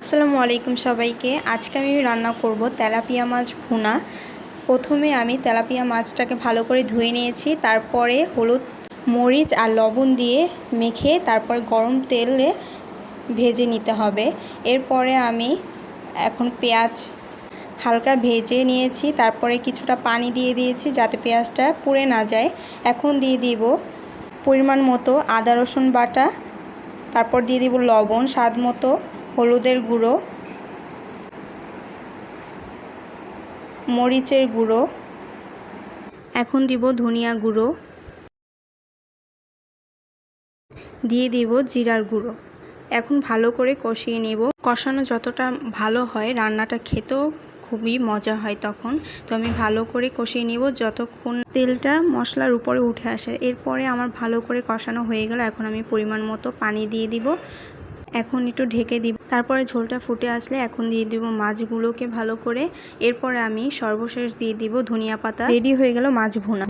আসসালামু আলাইকুম সবাইকে। আজকে আমি রান্না করব তেলাপিয়া মাছ ভুনা। প্রথমে আমি তেলাপিয়া মাছটাকে ভালো করে ধুয়ে নিয়েছি, তারপরে হলুদ মরিচ আর লবণ দিয়ে মেখে তারপরে গরম তেলে ভেজে নিতে হবে। এরপরে আমি এখন পেঁয়াজ হালকা ভেজে নিয়েছি, তারপরে কিছুটা পানি দিয়ে দিয়েছি যাতে পেঁয়াজটা পুড়ে না যায়। এখন দিয়ে দিব পরিমাণ মতো আদা রসুন বাটা, তারপর দিয়ে দিব লবণ স্বাদ মতো, হলুদের গুঁড়ো, মরিচের গুঁড়ো, এখন দিব ধনিয়া গুঁড়ো, দিয়ে দিব জিরার গুঁড়ো। এখন ভালো করে কষিয়ে নেব। কষানো যতটা ভালো হয় রান্নাটা খেতেও খুবই মজা হয় তখন। তো আমি ভালো করে কষিয়ে নিব যতক্ষণ তেলটা মশলার উপরে উঠে আসে। এরপরে আমার ভালো করে কষানো হয়ে গেল। এখন আমি পরিমাণ মতো পানি দিয়ে দিব। এখন একটু ঢেকে দিব। তারপরে ঝোলটা ফুটে আসলে এখন দিয়ে দিব মাছগুলোকে ভালো করে। এরপরে আমি সর্বশেষ দিয়ে দিব ধনিয়া পাতা। রেডি হয়ে গেল মাছ ভুনা।